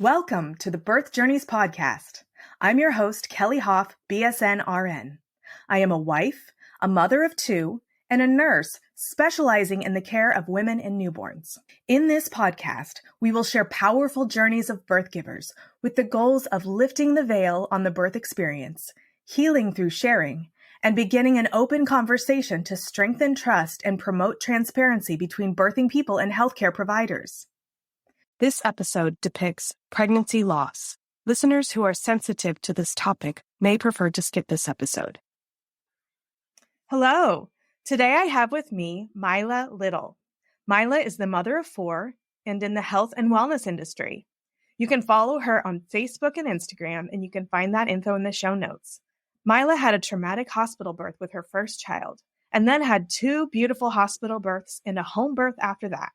Welcome to the Birth Journeys podcast. I'm your host, Kelly Hoff, BSN RN. I am a wife, a mother of two, and a nurse specializing in the care of women and newborns. In this podcast, we will share powerful journeys of birth givers with the goals of lifting the veil on the birth experience, healing through sharing, and beginning an open conversation to strengthen trust and promote transparency between birthing people and healthcare providers. This episode depicts pregnancy loss. Listeners who are sensitive to this topic may prefer to skip this episode. Hello. Today I have with me Mila Little. Mila is the mother of four and in the health and wellness industry. You can follow her on Facebook and Instagram, and you can find that info in the show notes. Mila had a traumatic hospital birth with her first child, and then had two beautiful hospital births and a home birth after that.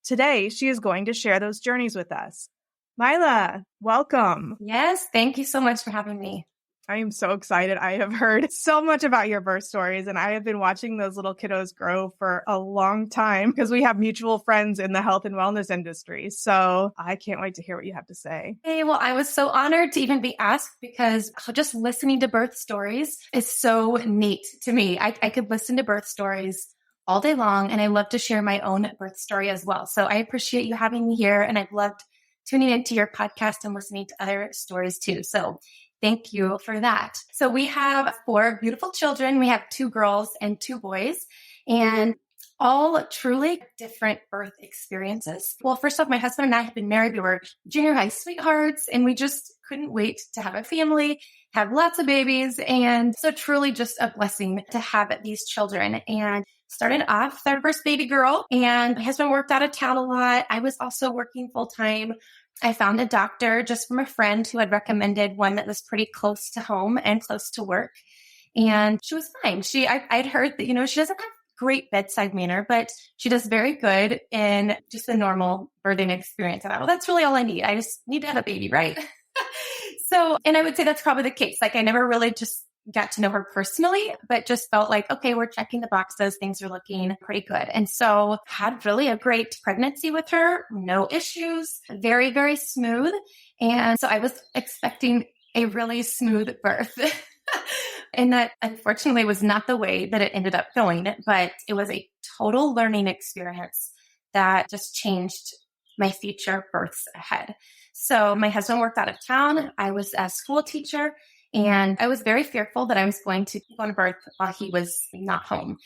Today, she is going to share those journeys with us. Mila, welcome. Yes, thank you so much for having me. I am so excited. I have heard so much about your birth stories, and I have been watching those little kiddos grow for a long time because we have mutual friends in the health and wellness industry. So I can't wait to hear what you have to say. Hey, well, I was so honored to even be asked because just listening to birth stories is so neat to me. I could listen to birth stories all day long, and I love to share my own birth story as well. So I appreciate you having me here, and I've loved tuning into your podcast and listening to other stories too. So thank you for that. So we have four beautiful children. We have two girls and two boys, and all truly different birth experiences. Well, first off, my husband and I have been married. We were junior high sweethearts, and we just couldn't wait to have a family, have lots of babies. And so truly just a blessing to have these children. And started off with our first baby girl, and my husband worked out of town a lot. I was also working full time. I found a doctor just from a friend who had recommended one that was pretty close to home and close to work. And she was fine. I'd heard that, she doesn't have great bedside manner, but she does very good in just a normal birthing experience. And I thought, well, that's really all I need. I just need to have a baby, right? And I would say that's probably the case. I never really just got to know her personally, but just felt like, okay, we're checking the boxes. Things are looking pretty good. And so had really a great pregnancy with her. No issues, very, very smooth. And so I was expecting a really smooth birth. And that unfortunately was not the way that it ended up going, but it was a total learning experience that just changed my future births ahead. So my husband worked out of town. I was a school teacher, and I was very fearful that I was going to go to birth while he was not home.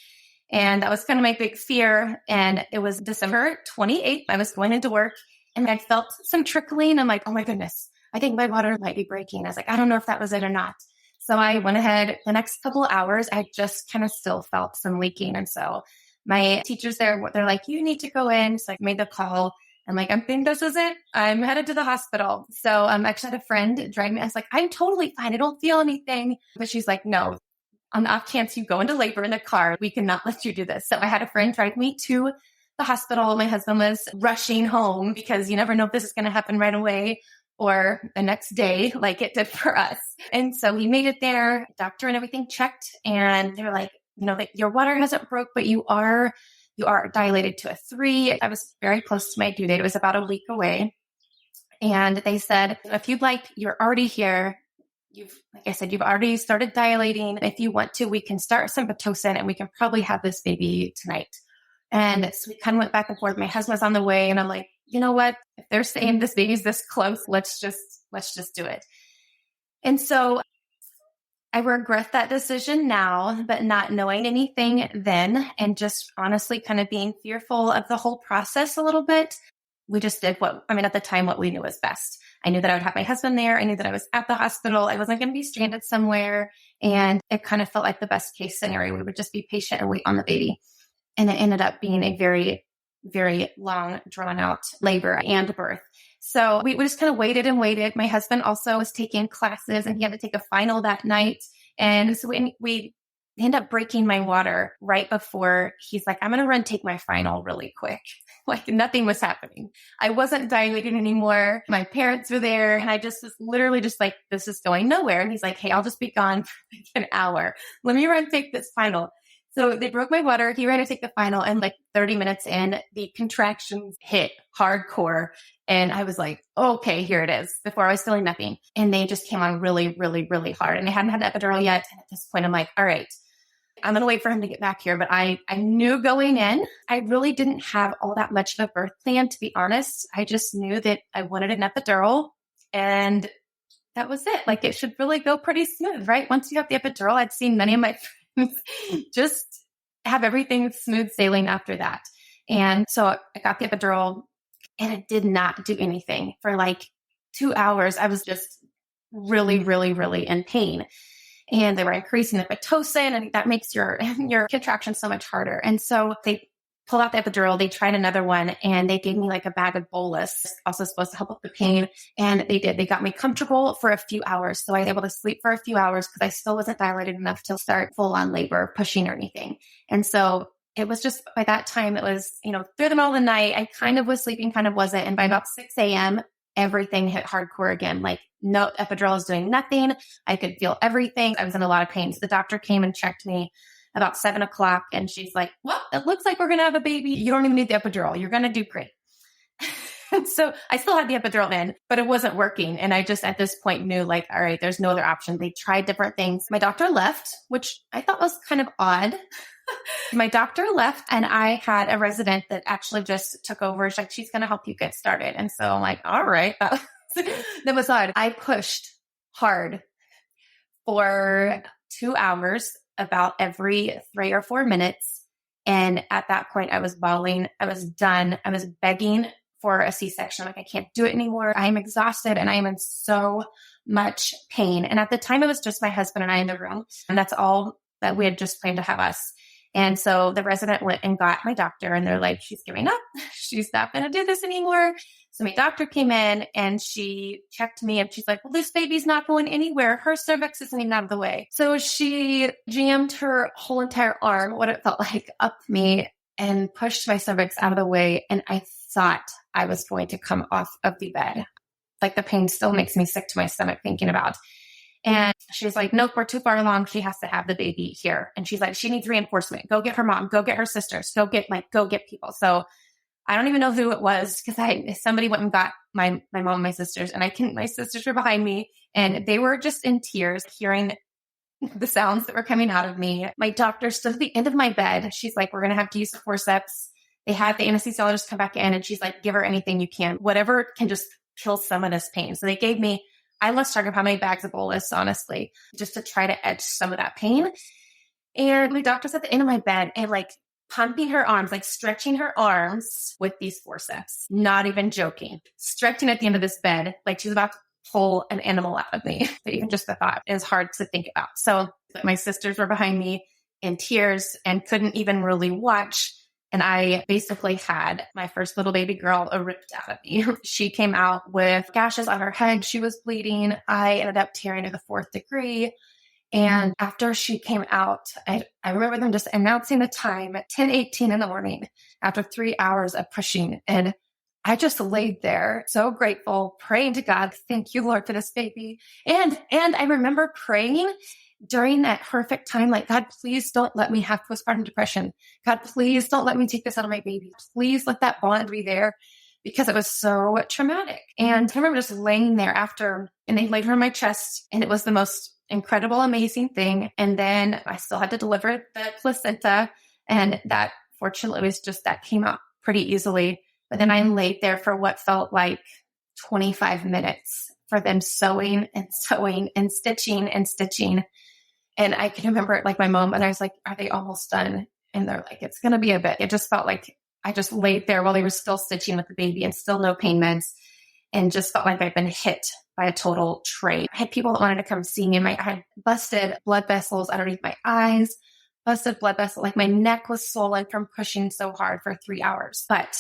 And that was kind of my big fear. And it was December 28th. I was going into work, and I felt some trickling. I'm like, oh my goodness, I think my water might be breaking. I was like, I don't know if that was it or not. So I went ahead the next couple of hours. I just kind of still felt some leaking. And so my teachers they're like, you need to go in. So I made the call. I'm like, I think this is it. I'm headed to the hospital. So I actually had a friend drive me. I was like, I'm totally fine. I don't feel anything. But she's like, no, on the off chance you go into labor in the car, we cannot let you do this. So I had a friend drive me to the hospital. My husband was rushing home because you never know if this is going to happen right away or the next day like it did for us. And so we made it there, doctor and everything checked. And they were like, like your water hasn't broke, but you are dilated to a 3. I was very close to my due date. It was about a week away. And they said, if you'd like, you're already here. Like I said, you've already started dilating. If you want to, we can start some Pitocin and we can probably have this baby tonight. And so we kind of went back and forth. My husband was on the way, and I'm like, you know what? If they're saying this baby's this close, let's just do it. And so I regret that decision now, but not knowing anything then, and just honestly kind of being fearful of the whole process a little bit. We just did at the time, what we knew was best. I knew that I would have my husband there. I knew that I was at the hospital. I wasn't going to be stranded somewhere. And it kind of felt like the best case scenario. We would just be patient and wait on the baby. And it ended up being a very, very long, drawn out labor and birth. So we just kind of waited and waited. My husband also was taking classes, and he had to take a final that night. And so we ended up breaking my water right before he's like, I'm going to run take my final really quick. Like nothing was happening. I wasn't dilating anymore. My parents were there, and I just was literally just like, this is going nowhere. And he's like, hey, I'll just be gone for like an hour. Let me run take this final. So they broke my water. He ran to take the final, and like 30 minutes in, the contractions hit hardcore. And I was like, okay, here it is, before I was feeling nothing. And they just came on really, really, really hard. And I hadn't had an epidural yet. And at this point, I'm like, all right, I'm going to wait for him to get back here. But I knew going in, I really didn't have all that much of a birth plan, to be honest. I just knew that I wanted an epidural, and that was it. Like, it should really go pretty smooth, right? Once you have the epidural, I'd seen many of my friends just have everything smooth sailing after that. And so I got the epidural, and it did not do anything for like 2 hours. I was just really, really, really in pain. And they were increasing the Pitocin, and that makes your contractions so much harder. And so they pulled out the epidural, they tried another one, and they gave me like a bag of bolus, also supposed to help with the pain. And they did. They got me comfortable for a few hours. So I was able to sleep for a few hours because I still wasn't dilated enough to start full on labor, pushing or anything. And so it was just, by that time, it was, through the middle of the night, I kind of was sleeping, kind of wasn't. And by about 6 a.m., everything hit hardcore again. Like, no, epidural is doing nothing. I could feel everything. I was in a lot of pain. So the doctor came and checked me about 7 o'clock, and she's like, well, it looks like we're going to have a baby. You don't even need the epidural. You're going to do great. And so I still had the epidural in, but it wasn't working. And I just, at this point, knew like, all right, there's no other option. They tried different things. My doctor left, which I thought was kind of odd. My doctor left, and I had a resident that actually just took over. She's like, she's going to help you get started. And so I'm like, all right, that was odd. I pushed hard for 2 hours, about every 3 or 4 minutes. And at that point, I was bawling. I was done. I was begging for a C-section. Like, I can't do it anymore. I'm exhausted, and I am in so much pain. And at the time, it was just my husband and I in the room. And that's all that we had just planned to have us. And so the resident went and got my doctor, and they're like, she's giving up. She's not going to do this anymore. So my doctor came in, and she checked me, and she's like, well, this baby's not going anywhere. Her cervix isn't even out of the way. So she jammed her whole entire arm, what it felt like, up me and pushed my cervix out of the way. And I thought I was going to come off of the bed. Like, the pain still makes me sick to my stomach thinking about. And she's like, nope, we're too far along. She has to have the baby here. And she's like, she needs reinforcement. Go get her mom. Go get her sisters. Go get people. So I don't even know who it was, because somebody went and got my mom and my sisters, and my sisters were behind me, and they were just in tears hearing the sounds that were coming out of me. My doctor stood at the end of my bed. She's like, we're going to have to use the forceps. They had the anesthesiologist come back in, and she's like, give her anything you can, whatever can just kill some of this pain. So they gave me, I lost track of how many bags of bolus, honestly, just to try to edge some of that pain. And my doctor's at the end of my bed, and like pumping her arms, like stretching her arms with these forceps, not even joking, stretching at the end of this bed, like she's about to pull an animal out of me. But even just the thought is hard to think about. So my sisters were behind me in tears and couldn't even really watch. And I basically had my first little baby girl ripped out of me. She came out with gashes on her head. She was bleeding. I ended up tearing to the 4th degree. And after she came out, I remember them just announcing the time at 10:18 in the morning after 3 hours of pushing. And I just laid there so grateful, praying to God, thank you, Lord, for this baby. And I remember praying during that horrific time, like, God, please don't let me have postpartum depression. God, please don't let me take this out of my baby. Please let that bond be there, because it was so traumatic. And I remember just laying there after, and they laid her on my chest, and it was the most incredible, amazing thing. And then I still had to deliver the placenta, and that fortunately was just, that came out pretty easily. But then I laid there for what felt like 25 minutes for them sewing and sewing and stitching and stitching. And I can remember it like my mom, and I was like, are they almost done? And they're like, it's going to be a bit. It just felt like I just laid there while they were still stitching with the baby and still no pain meds, and just felt like I'd been hit by a total train. I had people that wanted to come see me. I had busted blood vessels underneath my eyes, busted blood vessel. Like, my neck was swollen from pushing so hard for 3 hours. But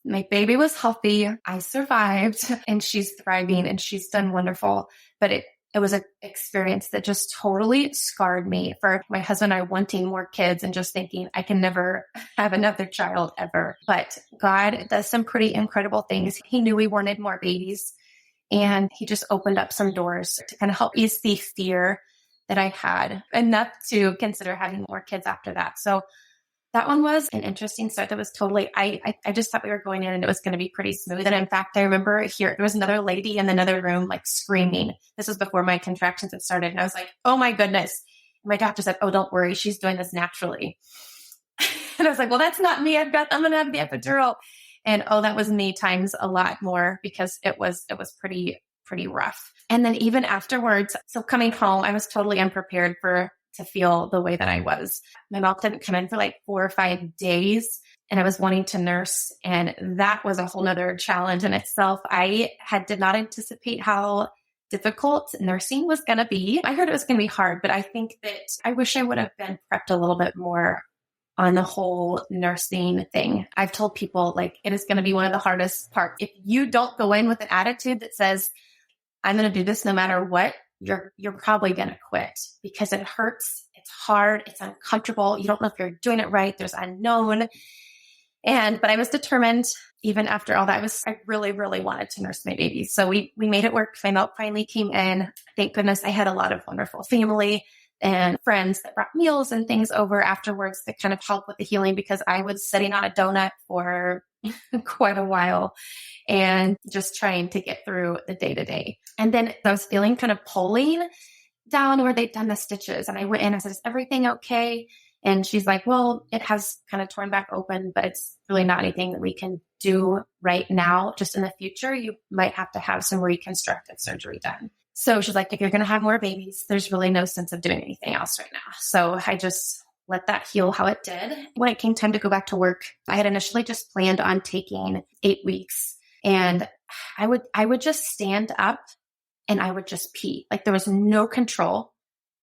my baby was healthy. I survived, and she's thriving, and she's done wonderful. But it was an experience that just totally scarred me for my husband and I wanting more kids and just thinking I can never have another child ever. But God does some pretty incredible things. He knew we wanted more babies, and he just opened up some doors to kind of help ease the fear that I had, enough to consider having more kids after that. So that one was an interesting start. That was totally, I just thought we were going in and it was going to be pretty smooth. And in fact, I remember there was another lady in another room, like screaming. This was before my contractions had started. And I was like, oh my goodness. My doctor said, oh, don't worry. She's doing this naturally. And I was like, well, that's not me. I'm going to have the epidural. And that was me times a lot more because it was pretty rough. And then even afterwards, so coming home, I was totally unprepared to feel the way that I was. My mom didn't come in for like 4 or 5 days and I was wanting to nurse. And that was a whole nother challenge in itself. I did not anticipate how difficult nursing was going to be. I heard it was going to be hard, but I think that I wish I would have been prepped a little bit more on the whole nursing thing. I've told people like it is going to be one of the hardest parts. If you don't go in with an attitude that says, I'm going to do this no matter what, you're probably going to quit because it hurts. It's hard. It's uncomfortable. You don't know if you're doing it right. There's unknown. But I was determined even after all that. I really, really wanted to nurse my baby. So we made it work. My milk finally came in. Thank goodness I had a lot of wonderful family and friends that brought meals and things over afterwards that kind of helped with the healing because I was sitting on a donut for quite a while and just trying to get through the day to day. And then I was feeling kind of pulling down where they'd done the stitches. And I went in, I said, is everything okay? And she's like, well, it has kind of torn back open, but it's really not anything that we can do right now. Just in the future, you might have to have some reconstructive surgery done. So she's like, if you're going to have more babies, there's really no sense of doing anything else right now. So I just let that heal how it did. When it came time to go back to work, I had initially just planned on taking 8 weeks. And I would just stand up and I would just pee. Like there was no control.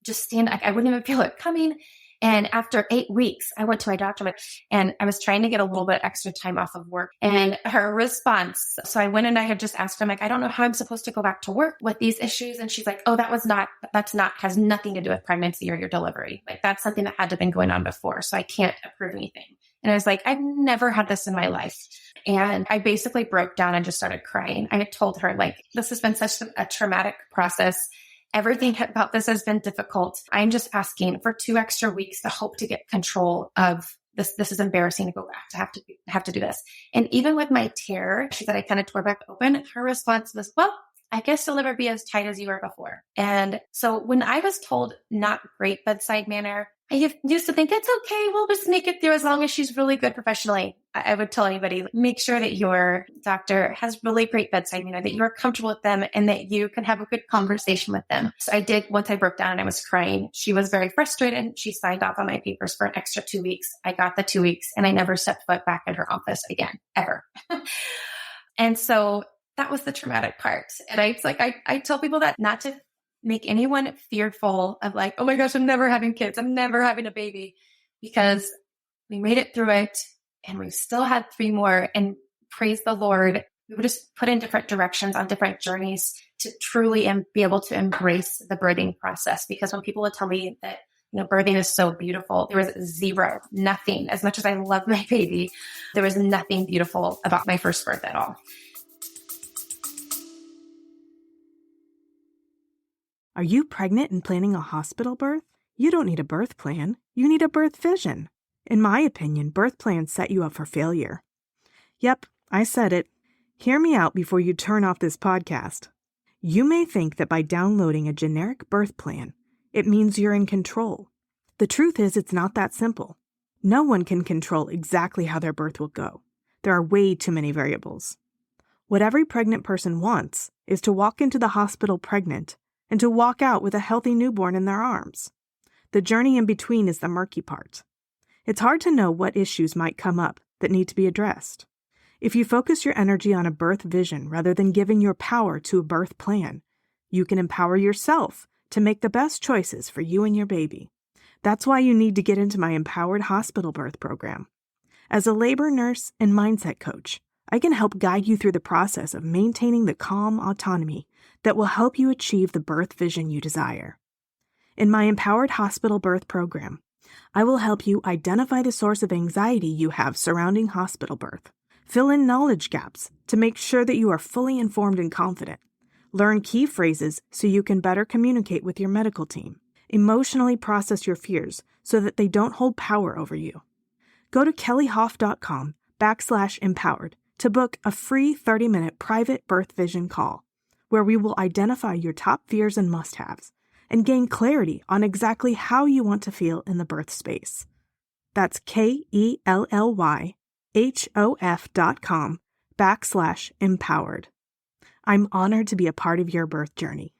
Just stand up. I wouldn't even feel it coming. And after 8 weeks, I went to my doctor and I was trying to get a little bit extra time off of work. And her response, so I went and I had just asked her, I'm like, I don't know how I'm supposed to go back to work with these issues. And she's like, oh, has nothing to do with pregnancy or your delivery. Like that's something that had to have been going on before. So I can't approve anything. And I was like, I've never had this in my life. And I basically broke down and just started crying. I had told her like, this has been such a traumatic process. Everything about this has been difficult. I'm just asking for 2 extra weeks to hope to get control of this. This is embarrassing to go back to have to do this. And even with my tear, she said I kind of tore back open. Her response was, well, I guess you'll never be as tight as you were before. And so when I was told not great bedside manner, I used to think it's okay. We'll just make it through as long as she's really good professionally. I would tell anybody, make sure that your doctor has really great bedside manner, that you're comfortable with them and that you can have a good conversation with them. So I did. Once I broke down and I was crying, she was very frustrated. She signed off on my papers for an extra 2 weeks. I got the 2 weeks and I never stepped foot back in her office again, ever. And so that was the traumatic part. And I tell people that not to make anyone fearful of like, oh my gosh, I'm never having kids. I'm never having a baby, because we made it through it and we still had 3 more, and praise the Lord. We were just put in different directions on different journeys to truly be able to embrace the birthing process. Because when people would tell me that, birthing is so beautiful, there was nothing. As much as I love my baby, there was nothing beautiful about my first birth at all. Are you pregnant and planning a hospital birth? You don't need a birth plan. You need a birth vision. In my opinion, birth plans set you up for failure. Yep, I said it. Hear me out before you turn off this podcast. You may think that by downloading a generic birth plan, it means you're in control. The truth is, it's not that simple. No one can control exactly how their birth will go. There are way too many variables. What every pregnant person wants is to walk into the hospital pregnant and to walk out with a healthy newborn in their arms. The journey in between is the murky part. It's hard to know what issues might come up that need to be addressed. If you focus your energy on a birth vision rather than giving your power to a birth plan, you can empower yourself to make the best choices for you and your baby. That's why you need to get into my Empowered Hospital Birth program. As a labor nurse and mindset coach, I can help guide you through the process of maintaining the calm autonomy that will help you achieve the birth vision you desire. In my Empowered Hospital Birth program, I will help you identify the source of anxiety you have surrounding hospital birth, fill in knowledge gaps to make sure that you are fully informed and confident, learn key phrases so you can better communicate with your medical team, emotionally process your fears so that they don't hold power over you. Go to kellyhoff.com/empowered to book a free 30-minute private birth vision call, where we will identify your top fears and must-haves and gain clarity on exactly how you want to feel in the birth space. That's kellyhoff.com/empowered. I'm honored to be a part of your birth journey.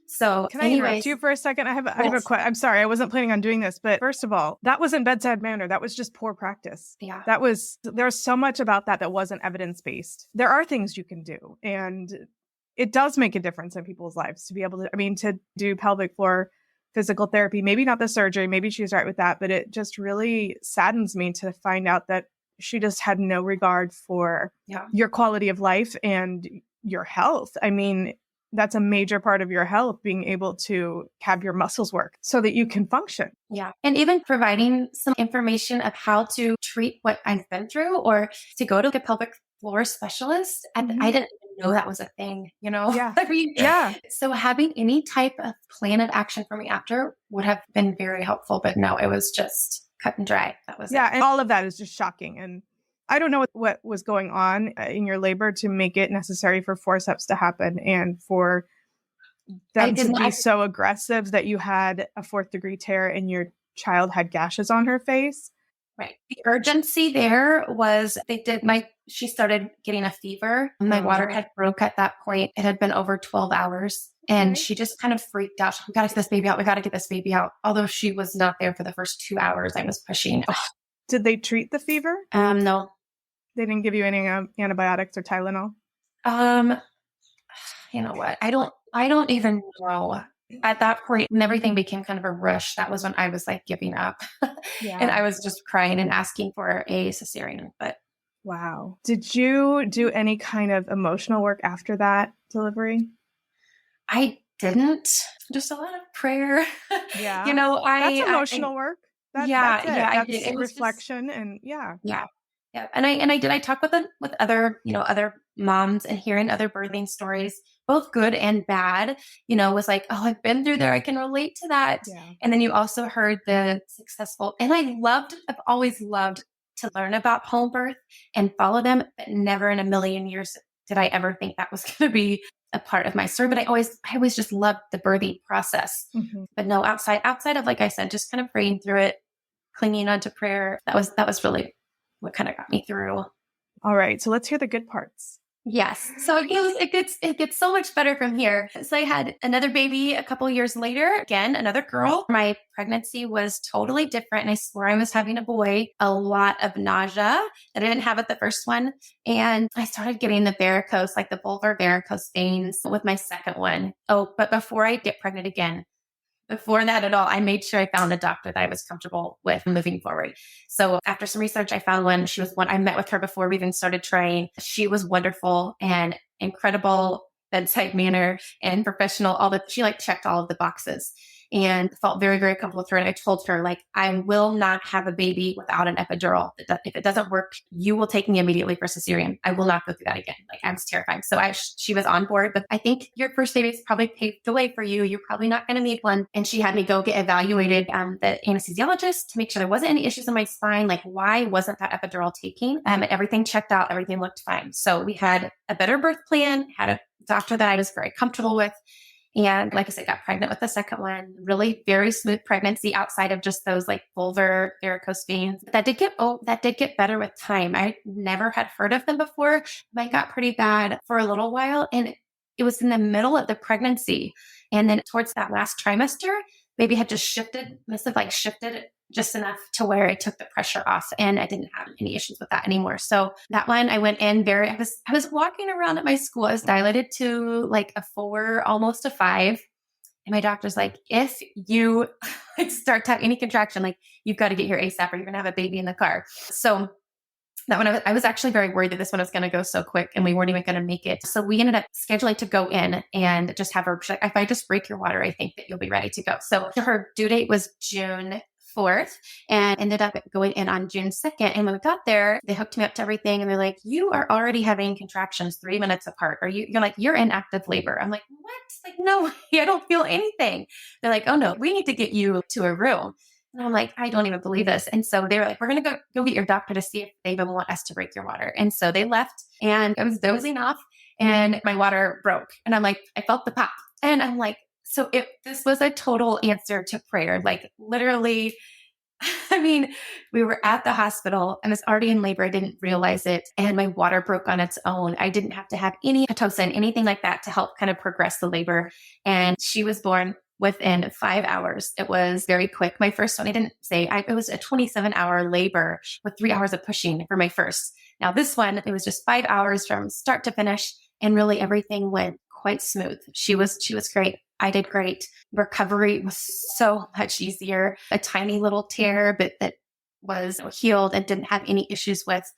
So can I interrupt you for a second? I have a question. I'm sorry, I wasn't planning on doing this, but first of all, that wasn't bedside manner. That was just poor practice. Yeah. There's so much about that wasn't evidence-based. There are things you can do, and it does make a difference in people's lives to be able to do pelvic floor physical therapy, maybe not the surgery, maybe she's right with that, but it just really saddens me to find out that she just had no regard for your quality of life and your health. I mean, that's a major part of your health, being able to have your muscles work so that you can function. Yeah. And even providing some information of how to treat what I've been through or to go to a pelvic floor specialist. And I didn't even know that was a thing, you know? Yeah. So having any type of plan of action for me after would have been very helpful, but no, it was just cut and dry. That was it. And all of that is just shocking. And I don't know what was going on in your labor to make it necessary for forceps to happen and for them to be so aggressive that you had a 4th-degree tear and your child had gashes on her face. Right. The urgency there was she started getting a fever. My water had broke at that point. It had been over 12 hours and she just kind of freaked out. We got to get this baby out. We got to get this baby out. Although she was not there for the first 2 hours, I was pushing. Did they treat the fever? No. They didn't give you any antibiotics or Tylenol? You know what? I don't even know. At that point, when everything became kind of a rush, that was when I was like giving up. And I was just crying and asking for a cesarean. But wow. Did you do any kind of emotional work after that delivery? I didn't. Just a lot of prayer. Yeah. That's emotional work. That's I did. It was reflection and Yeah. And I talked with other, other moms and hearing other birthing stories, both good and bad, was like, oh, I've been through there. I can relate to that. Yeah. And then you also heard the successful, and I've always loved to learn about home birth and follow them, but never in a million years did I ever think that was going to be a part of my story. But I always just loved the birthing process. But no, outside of, like I said, just kind of praying through it, clinging onto prayer. That was really what kind of got me through. All right. So let's hear the good parts. Yes. So it gets so much better from here. So I had another baby a couple years later, again, another girl. My pregnancy was totally different. And I swore I was having a boy, a lot of nausea that I didn't have at the first one. And I started getting the varicose, like the vulvar varicose veins with my second one. Oh, but before I get pregnant again, before that at all, I made sure I found a doctor that I was comfortable with moving forward. So after some research, I found one. She was one. I met with her before we even started trying. She was wonderful and incredible bedside manner and professional. She checked all of the boxes and felt very, very comfortable with her. And I told her, I will not have a baby without an epidural. If it doesn't work, you will take me immediately for cesarean. I will not go through that again. I was terrified. So she was on board, but I think your first baby is probably paved the way for you. You're probably not going to need one. And she had me go get evaluated, the anesthesiologist, to make sure there wasn't any issues in my spine. Why wasn't that epidural taking? Everything checked out. Everything looked fine. So we had a better birth plan, had a doctor that I was very comfortable with. And like I said, got pregnant with the second one. Really very smooth pregnancy outside of just those vulvar varicose veins. That did get better with time. I never had heard of them before. Mine got pretty bad for a little while. And it was in the middle of the pregnancy. And then towards that last trimester, baby had just must have shifted just enough to where it took the pressure off, and I didn't have any issues with that anymore. So that one, I went in I was walking around at my school. I was dilated to a 4, almost a 5. And my doctor's like, if you start to have any contraction, you've got to get here ASAP or you're going to have a baby in the car. So that one, I was actually very worried that this one was going to go so quick and we weren't even going to make it. So we ended up scheduling to go in and just have her, if I just break your water, I think that you'll be ready to go. So her due date was June 4th and ended up going in on June 2nd. And when we got there, they hooked me up to everything. And they're like, you are already having contractions 3 minutes apart. You're like, you're in active labor. I'm like, what? Like, no, I don't feel anything. They're like, oh no, we need to get you to a room. And I'm like, I don't even believe this. And so they were like, we're going to go get your doctor to see if they even want us to break your water. And so they left and I was dozing off and my water broke. And I'm like, I felt the pop. And I'm like, so this was a total answer to prayer. Like literally, I mean, we were at the hospital. I was already in labor. I didn't realize it. And my water broke on its own. I didn't have to have any Pitocin, anything like that to help kind of progress the labor. And she was born within 5 hours. It was very quick. My first one, I didn't say, it was a 27-hour labor with 3 hours of pushing for my first. Now this one, it was just 5 hours from start to finish. And really everything went quite smooth. She was great. I did great. Recovery was so much easier. A tiny little tear, but that was healed and didn't have any issues with.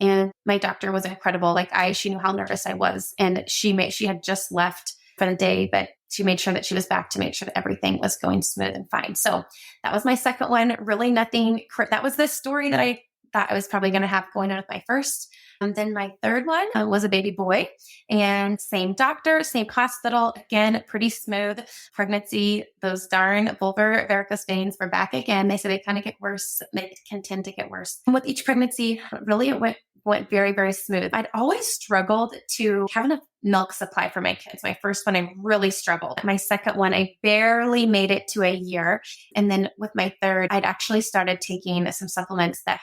And my doctor was incredible. She knew how nervous I was. And she had just left for the day, but she made sure that she was back to make sure that everything was going smooth and fine. So that was my second one. Really nothing. That was the story that I thought I was probably going to have going on with my first. And then my third one was a baby boy, and same doctor, same hospital. Again, pretty smooth pregnancy. Those darn vulvar varicose veins were back again. They said they kind of get worse. They can tend to get worse. And with each pregnancy, really it went very, very smooth. I'd always struggled to have enough milk supply for my kids. My first one, I really struggled. My second one, I barely made it to a year. And then with my third, I'd actually started taking some supplements that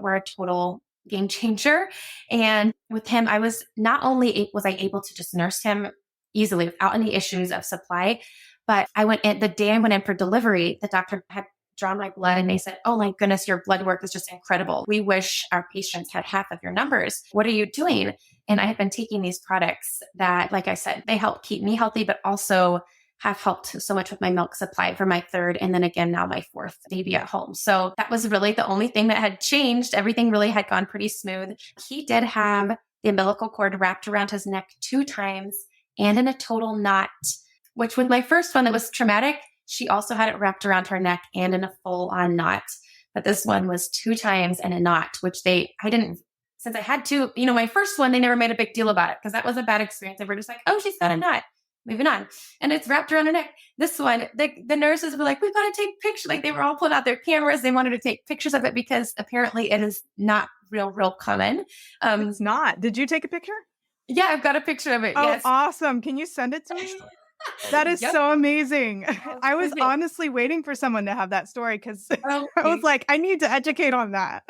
were a total game changer. And with him, I was not only was I able to just nurse him easily without any issues of supply, but the day I went in for delivery, the doctor had drawn my blood and they said, oh my goodness, your blood work is just incredible. We wish our patients had half of your numbers. What are you doing? And I had been taking these products that, like I said, they help keep me healthy, but also have helped so much with my milk supply for my third. And then again, now my fourth baby at home. So that was really the only thing that had changed. Everything really had gone pretty smooth. He did have the umbilical cord wrapped around his neck 2 times and in a total knot, which with my first one that was traumatic, she also had it wrapped around her neck and in a full on knot. But this one was 2 times in a knot, which since I had to, my first one, they never made a big deal about it because that was a bad experience. They were just like, oh, she's got a knot. Moving on. And it's wrapped around her neck. This one, the nurses were like, we've got to take pictures. Like they were all pulling out their cameras. They wanted to take pictures of it because apparently it is not real common. It's not. Did you take a picture? Yeah, I've got a picture of it. Oh, yes. Awesome. Can you send it to me? That is so amazing. I was honestly waiting for someone to have that story because I was like, I need to educate on that.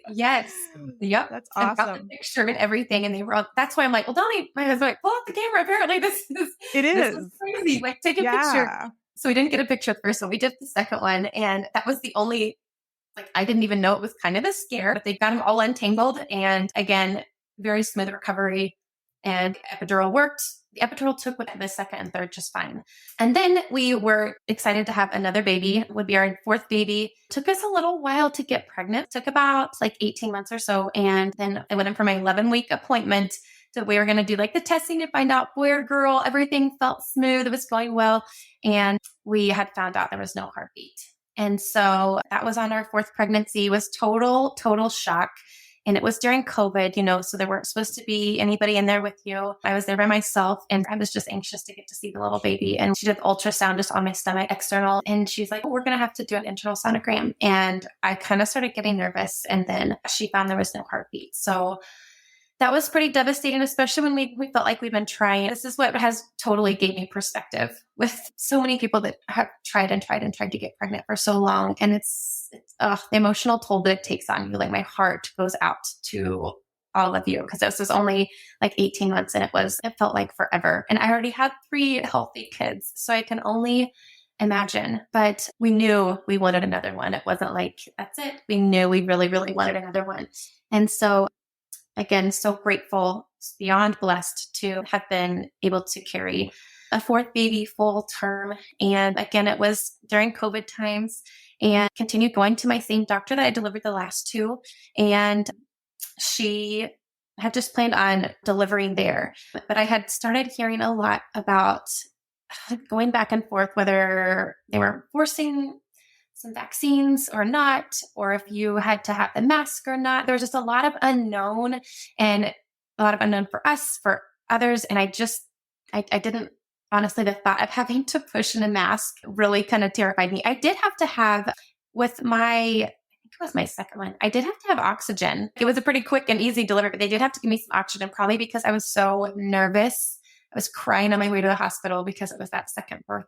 Yes. Yep. That's I've got awesome. the picture and everything. And they were that's why I'm like, well, Donnie, my husband's like, pull out the camera. Apparently this is crazy. Like take a picture. So we didn't get a picture of the first one. We did the second one. And that was the only, I didn't even know it was kind of a scare, but they got them all untangled. And again, very smooth recovery and epidural worked. The epidural took with the second and third just fine. And then we were excited to have another baby. It would be our fourth baby. Took us a little while to get pregnant. Took about 18 months or so. And then I went in for my 11-week appointment. So we were going to do the testing to find out boy or girl. Everything felt smooth. It was going well. And we had found out there was no heartbeat. And so that was on our fourth pregnancy. It was total shock. And it was during COVID, so there weren't supposed to be anybody in there with you. I was there by myself and I was just anxious to get to see the little baby. And she did ultrasound just on my stomach, external. And she's like, we're going to have to do an internal sonogram. And I kind of started getting nervous. And then she found there was no heartbeat. So that was pretty devastating, especially when we felt like we've been trying. This is what has totally gave me perspective with so many people that have tried to get pregnant for so long. And it's the emotional toll that it takes on you. My heart goes out to all of you because this was only 18 months and it felt like forever. And I already had 3 healthy kids. So I can only imagine, but we knew we wanted another one. It wasn't that's it. We knew we really, really wanted another one. And so again, so grateful, beyond blessed to have been able to carry a fourth baby full term. And again, it was during COVID times and continued going to my same doctor that I delivered the last 2. And she had just planned on delivering there. But I had started hearing a lot about going back and forth, whether they were forcing some vaccines or not, or if you had to have the mask or not. There was just a lot of unknown and a lot of unknown for us, for others. And I didn't, honestly, the thought of having to push in a mask really kind of terrified me. I did have to have with my, it was my second one. I did have to have oxygen. It was a pretty quick and easy delivery, but they did have to give me some oxygen, probably because I was so nervous. I was crying on my way to the hospital because it was that second birth,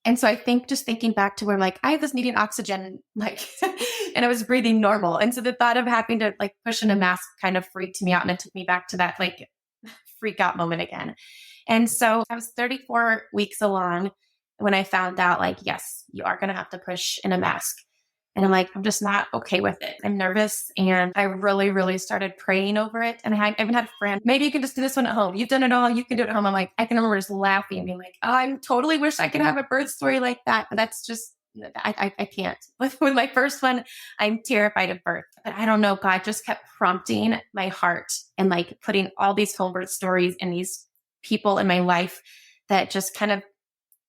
And so I think just thinking back to where like I was needing oxygen, like, and I was breathing normal. And so the thought of having to like push in a mask kind of freaked me out. And it took me back to that like freak out moment again. And so I was 34 weeks along when I found out like, yes, you are going to have to push in a mask. And I'm like, I'm just not okay with it. I'm nervous. And I really, really started praying over it. And I even had a friend, maybe you can just do this one at home. You've done it all. You can do it at home. I'm like, I can remember just laughing and being like, oh, I totally wish I could have a birth story like that. But that's just, I can't. With my first one, I'm terrified of birth. But I don't know, God just kept prompting my heart and like putting all these home birth stories and these people in my life that just kind of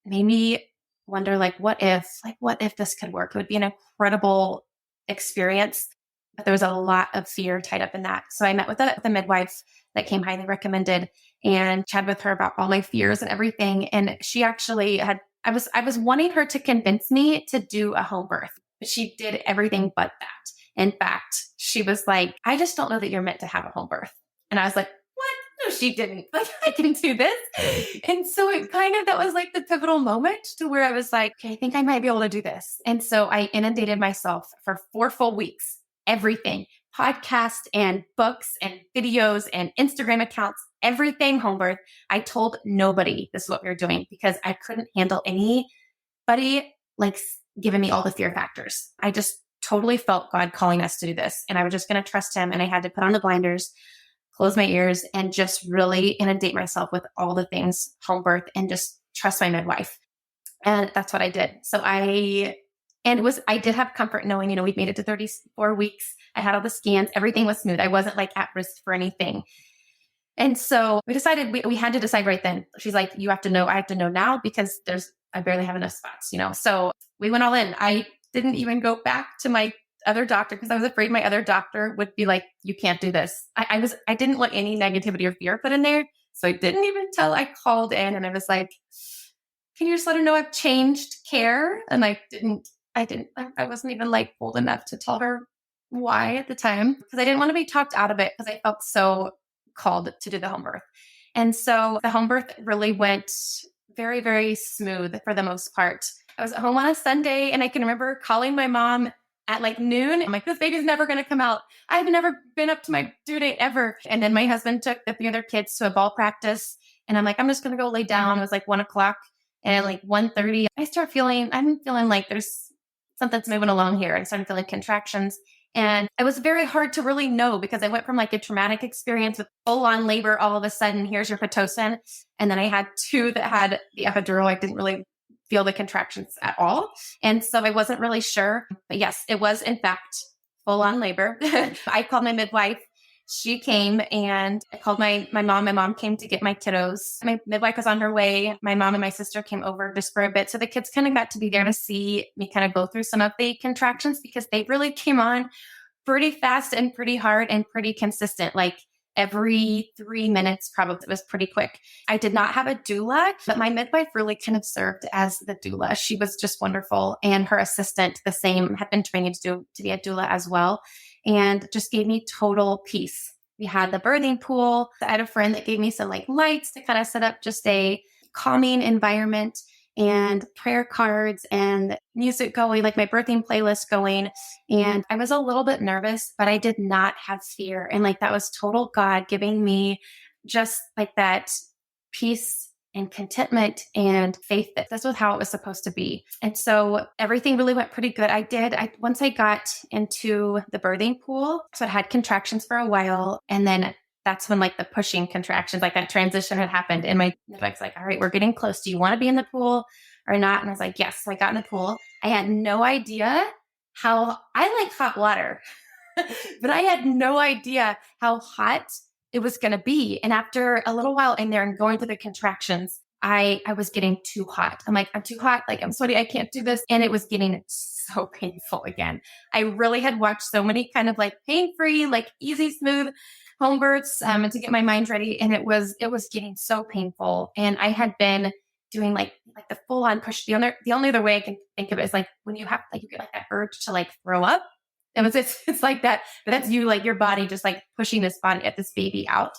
made me wonder, like, what if this could work? It would be an incredible experience. But there was a lot of fear tied up in that. So I met with the midwife that came highly recommended and chatted with her about all my fears and everything. And she actually I was wanting her to convince me to do a home birth, but she did everything but that. In fact, she was like, I just don't know that you're meant to have a home birth. And I was like, no, she didn't. Like, I can do this. And so that was like the pivotal moment to where I was like, okay, I think I might be able to do this. And so I inundated myself for 4 full weeks, everything, podcasts and books and videos and Instagram accounts, everything home birth. I told nobody this is what we were doing because I couldn't handle anybody like giving me all the fear factors. I just totally felt God calling us to do this. And I was just going to trust him. And I had to put on the blinders, close my ears, and just really inundate myself with all the things home birth and just trust my midwife. And that's what I did. So I did have comfort knowing, we've made it to 34 weeks. I had all the scans. Everything was smooth. I wasn't like at risk for anything. And so we decided we had to decide right then. She's like, you have to know, I have to know now because I barely have enough spots, So we went all in. I didn't even go back to my other doctor because I was afraid my other doctor would be like, you can't do this. I didn't want any negativity or fear put in there. So I didn't even tell. I called in and I was like, can you just let her know I've changed care? And I wasn't even like bold enough to tell her why at the time because I didn't want to be talked out of it because I felt so called to do the home birth. And so the home birth really went very, very smooth for the most part. I was at home on a Sunday and I can remember calling my mom at like noon. I'm like, this baby's never going to come out. I've never been up to my due date ever. And then my husband took the 3 other kids to a ball practice. And I'm like, I'm just going to go lay down. It was like 1:00. And at like 1:30, I'm feeling like there's something's moving along here. I started feeling contractions. And it was very hard to really know because I went from like a traumatic experience with full on labor. All of a sudden, here's your Pitocin. And then I had 2 that had the epidural. I didn't really feel the contractions at all. And so I wasn't really sure. But yes, it was in fact full on labor. I called my midwife. She came and I called my mom. My mom came to get my kiddos. My midwife was on her way. My mom and my sister came over just for a bit. So the kids kind of got to be there to see me kind of go through some of the contractions because they really came on pretty fast and pretty hard and pretty consistent. Like every 3 minutes, probably. It was pretty quick. I did not have a doula, but my midwife really kind of served as the doula. She was just wonderful. And her assistant, the same, had been training to be a doula as well. And just gave me total peace. We had the birthing pool. I had a friend that gave me some like lights to kind of set up just a calming environment and prayer cards and music going, like my birthing playlist going. And I was a little bit nervous, but I did not have fear. And like that was total God giving me just like that peace and contentment and faith that this was how it was supposed to be. And so everything really went pretty good. Once I got into the birthing pool, so I had contractions for a while. And then that's when like the pushing contractions, like that transition had happened. And my midwife's like, all right, we're getting close. Do you want to be in the pool or not? And I was like, yes. So I got in the pool. I had no idea how I like hot water, but I had no idea how hot it was going to be. And after a little while in there and going through the contractions, I was getting too hot. I'm like, I'm too hot. Like, I'm sweaty. I can't do this. And it was getting so painful again. I really had watched so many kind of like pain-free, like easy, smooth home births and to get my mind ready. And it was getting so painful. And I had been doing like the full on push. The only other way I can think of it is like when you have like, you get like that urge to like throw up. It's like that, but that's you, like your body just like pushing this baby out.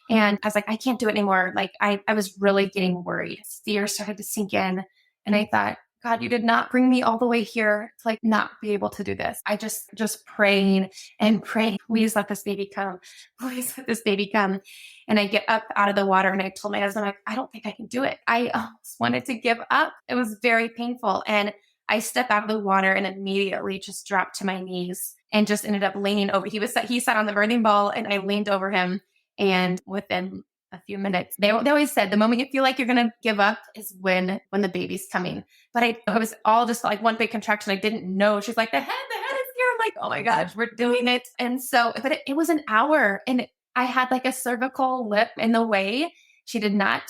And I was like, I can't do it anymore. Like I was really getting worried. Fear started to sink in. And I thought, God, you did not bring me all the way here to like not be able to do this. I just praying and praying, please let this baby come. Please let this baby come. And I get up out of the water and I told my husband, like, I don't think I can do it. I almost wanted to give up. It was very painful. And I stepped out of the water and immediately just dropped to my knees and just ended up leaning over. He sat on the birthing ball and I leaned over him. And within a few minutes, they always said the moment you feel like you're going to give up is when the baby's coming. But it was all just like one big contraction. I didn't know. She's like, the head is here. I'm like, oh my gosh, we're doing it. And so, but it was an hour and I had like a cervical lip in the way. She did not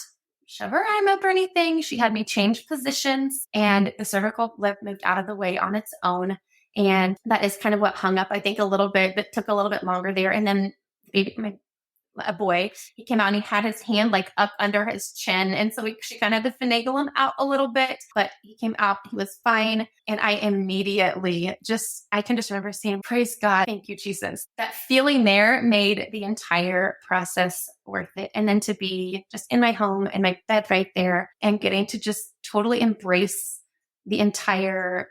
shove her arm up or anything. She had me change positions and the cervical lip moved out of the way on its own. And that is kind of what hung up, I think, a little bit, but took a little bit longer there. And then a boy, he came out and he had his hand like up under his chin. And so she kind of had to finagle him out a little bit, but he came out, he was fine. And I immediately I can just remember saying, praise God, thank you, Jesus. That feeling there made the entire process worth it. And then to be just in my home, in my bed right there and getting to just totally embrace the entire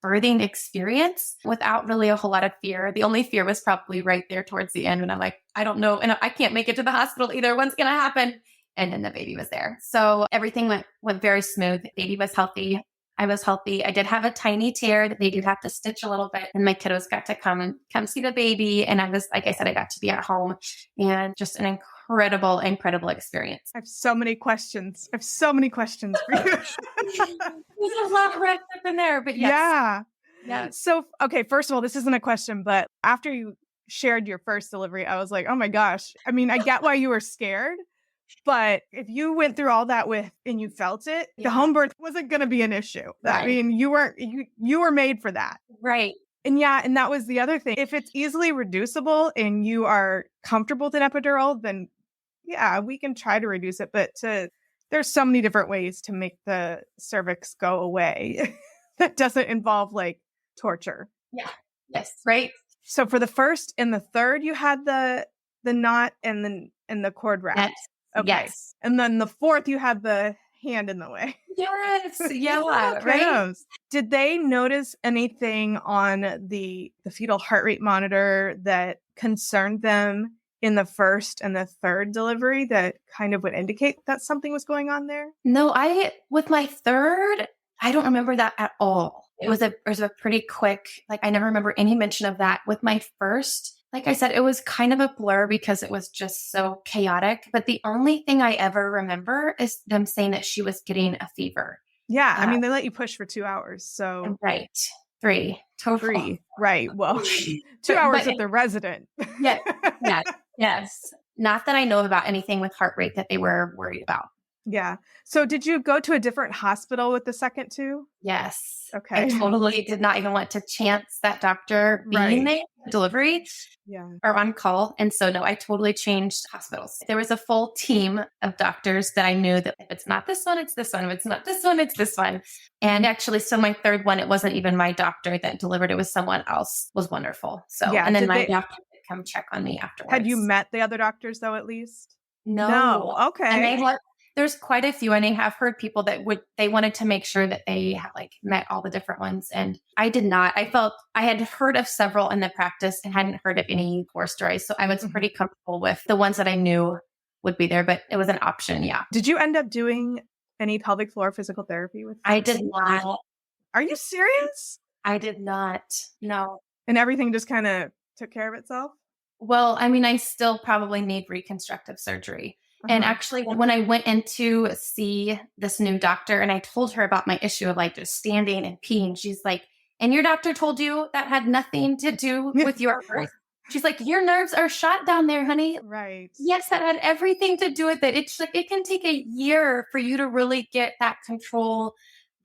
birthing experience without really a whole lot of fear. The only fear was probably right there towards the end when I'm like, I don't know. And I can't make it to the hospital either. When's going to happen? And then the baby was there. So everything went very smooth. The baby was healthy. I was healthy. I did have a tiny tear that they did have to stitch a little bit. And my kiddos got to come see the baby. And I was, like I said, I got to be at home and just an incredible experience. I have so many questions. For you. There's a lot wrapped up in there, but yes. Yeah. So, okay, first of all, this isn't a question, but after you shared your first delivery, I was like, oh my gosh. I mean, I get why you were scared, but if you went through all that and you felt it, the home birth wasn't going to be an issue. Right. I mean, you were made for that. Right. And and that was the other thing. If it's easily reducible and you are comfortable with an epidural, then we can try to reduce it, but there's so many different ways to make the cervix go away that doesn't involve like torture. Yeah. Yes. Right. So for the first and the third, you had the knot and the cord wrap. Yes. Okay. Yes. And then the fourth, you had the hand in the way. Yes. Yeah. Right. Did they notice anything on the fetal heart rate monitor that concerned them in the first and the third delivery that kind of would indicate that something was going on there? No, with my third, I don't remember that at all. It was a pretty quick, like I never remember any mention of that. With my first, like I said, it was kind of a blur because it was just so chaotic. But the only thing I ever remember is them saying that she was getting a fever. Yeah. I mean, they let you push for 2 hours. So right. 3. Total. 3. Right. Well, 2 hours with the resident. Yeah. Yes. Not that I know about anything with heart rate that they were worried about. Yeah. So did you go to a different hospital with the second two? Yes. Okay. I totally did not even want to chance that doctor being there at delivery or on call. And so, no, I totally changed hospitals. There was a full team of doctors that I knew that if it's not this one, it's this one. If it's not this one, it's this one. And actually, so my third one, it wasn't even my doctor that delivered. It was someone else. It was wonderful. So, and then my doctor would come check on me afterwards. Had you met the other doctors though, at least? No. Okay. And there's quite a few, and I have heard people that they wanted to make sure that they had like met all the different ones. And I did not. I felt I had heard of several in the practice and hadn't heard of any horror stories. So I was pretty comfortable with the ones that I knew would be there, but it was an option. Yeah. Did you end up doing any pelvic floor physical therapy with? I did not. Are you serious? I did not. No. And everything just kind of took care of itself? Well, I mean, I still probably need reconstructive surgery. And actually, when I went in to see this new doctor and I told her about my issue of like just standing and peeing, she's like, and your doctor told you that had nothing to do with your birth? She's like, your nerves are shot down there, honey. Right. Yes, that had everything to do with it. It's like, it can take a year for you to really get that control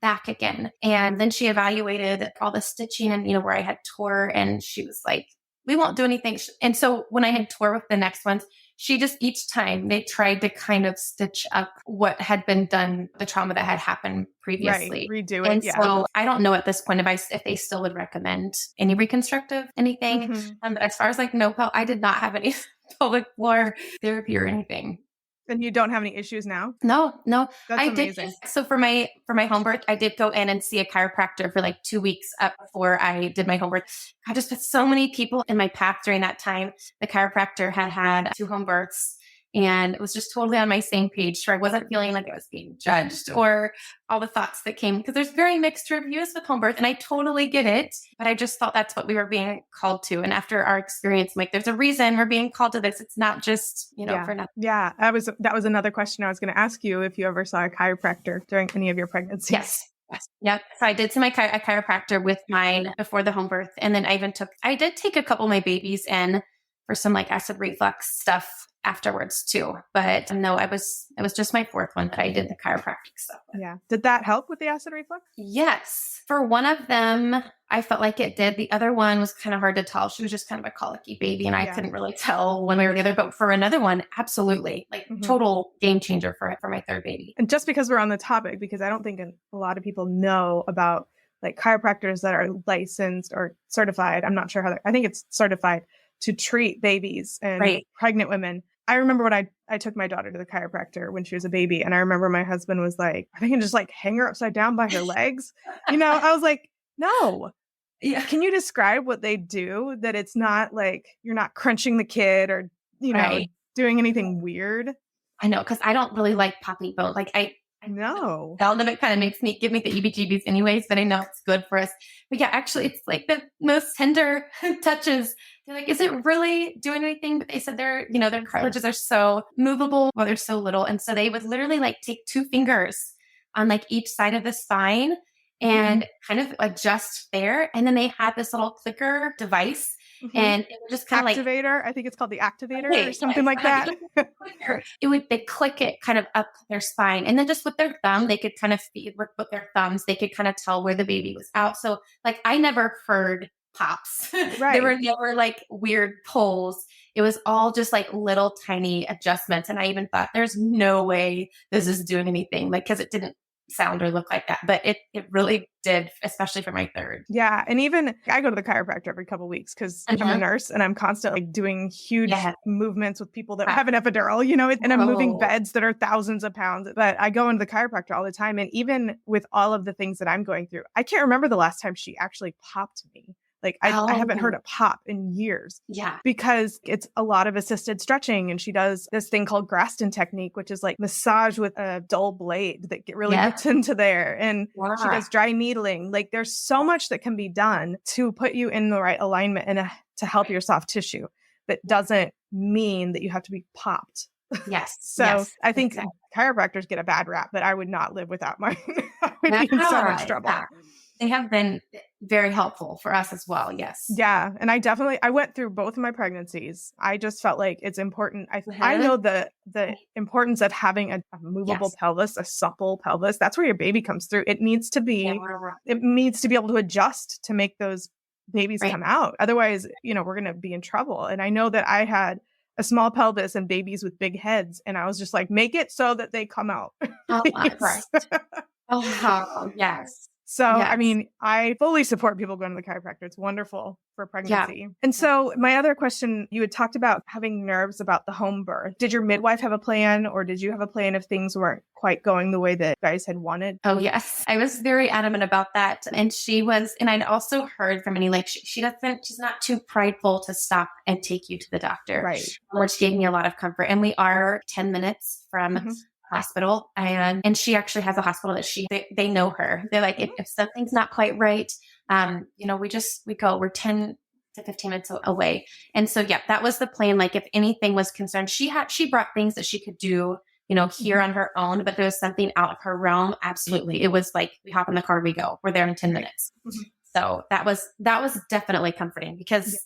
back again. And then she evaluated all the stitching and, where I had tore, and she was like, we won't do anything. And so when I had tore with the next ones, she just, each time they tried to kind of stitch up what had been done, the trauma that had happened previously. Right. Redo it. And yeah. so I don't know at this point if they still would recommend any reconstructive anything. But as far as like I did not have any pelvic floor therapy or anything. And you don't have any issues now? No. That's I amazing. did. So for my home birth, I did go in and see a chiropractor for like 2 weeks up before I did my home birth. I just had so many people in my path during that time. The chiropractor had 2 home births, and it was just totally on my same page. So I wasn't feeling like I was being judged or all the thoughts that came, because there's very mixed reviews with home birth, and I totally get it. But I just thought that's what we were being called to. And after our experience, I'm like, there's a reason we're being called to this. It's not just, for nothing. Yeah. That was another question I was going to ask you, if you ever saw a chiropractor during any of your pregnancies. Yes. Yep. So I did see a chiropractor with mine before the home birth. And then I did take a couple of my babies in for some like acid reflux stuff afterwards too. But no, it was just my 4th one that I did the chiropractic stuff with. Yeah. Did that help with the acid reflux? Yes. For one of them, I felt like it did. The other one was kind of hard to tell. She was just kind of a colicky baby, and I couldn't really tell one way or the other. But for another one, absolutely, like total game changer for my 3rd baby. And just because we're on the topic, because I don't think a lot of people know about like chiropractors that are licensed or certified. I'm not sure I think it's certified to treat babies and pregnant women. I remember when I took my daughter to the chiropractor when she was a baby, and I remember my husband was like, I think I can just like hang her upside down by her legs. I was like, no. Yeah. Can you describe what they do? That it's not like you're not crunching the kid or, doing anything weird. I know, because I don't really like popping bone. Like I know. All of it kind of give me the EBGBs anyways, but I know it's good for us. But yeah, actually it's like the most tender touches. They're like, is it really doing anything? But they said their cartilages are so movable while they're so little. And so they would literally like take 2 fingers on like each side of the spine and kind of adjust there. And then they had this little clicker device. And it would just kind of activator. I think it's called the activator or something like that. They click it kind of up their spine, and then just with their thumb, they could kind of with their thumbs, they could kind of tell where the baby was out. So like I never heard pops. There were never like weird pulls. It was all just like little tiny adjustments. And I even thought there's no way this is doing anything, like, because it didn't sound or look like that, but it really did, especially for my 3rd. Yeah. And even I go to the chiropractor every couple of weeks because I'm a nurse, and I'm constantly doing huge movements with people that have an epidural, and I'm moving beds that are thousands of pounds. But I go into the chiropractor all the time. And even with all of the things that I'm going through, I can't remember the last time she actually popped me. Like I haven't heard a pop in years. Yeah. Because it's a lot of assisted stretching. And she does this thing called Graston technique, which is like massage with a dull blade that really gets into there. And she does dry needling. Like there's so much that can be done to put you in the right alignment and to help your soft tissue. That doesn't mean that you have to be popped. Yes. So I think chiropractors get a bad rap, but I would not live without mine. I would be in so much trouble. Yeah. They have been very helpful for us as well. Yes. Yeah. And I went through both of my pregnancies. I just felt like it's important. I know the importance of having a movable pelvis, a supple pelvis. That's where your baby comes through. It needs to be able to adjust to make those babies come out. Otherwise, we're going to be in trouble. And I know that I had a small pelvis and babies with big heads. And I was just like, make it so that they come out. Oh, Christ. Oh, yes. So, I mean, I fully support people going to the chiropractor. It's wonderful for pregnancy. Yeah. And so my other question, you had talked about having nerves about the home birth. Did your midwife have a plan, or did you have a plan if things weren't quite going the way that you guys had wanted? Oh, yes. I was very adamant about that. And I'd also heard from she's not too prideful to stop and take you to the doctor. Right. Which gave me a lot of comfort. And we are 10 minutes from hospital, and she actually has a hospital that they know her. They're like, if something's not quite right, we're 10 to 15 minutes away. And so, that was the plan. Like if anything was concerned, she brought things that she could do, here on her own, but there was something out of her realm. Absolutely. It was like, we hop in the car, we go, we're there in 10 minutes. So that was definitely comforting because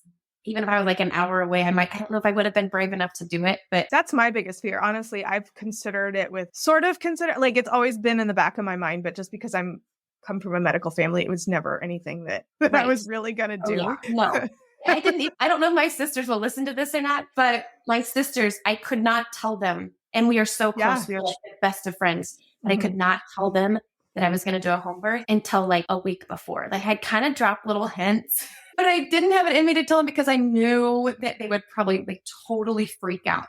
even if I was like an hour away, I don't know if I would have been brave enough to do it, but that's my biggest fear. Honestly, I've considered it like it's always been in the back of my mind, but just because I'm come from a medical family, it was never anything that I was really going to do. Yeah. No, I don't know if my sisters will listen to this or not, but my sisters, I could not tell them. And we are so close. We are like the best of friends. And I could not tell them that I was going to do a home birth until like a week before. Like I kind of dropped little hints, but I didn't have it in me to tell them because I knew that they would probably like totally freak out.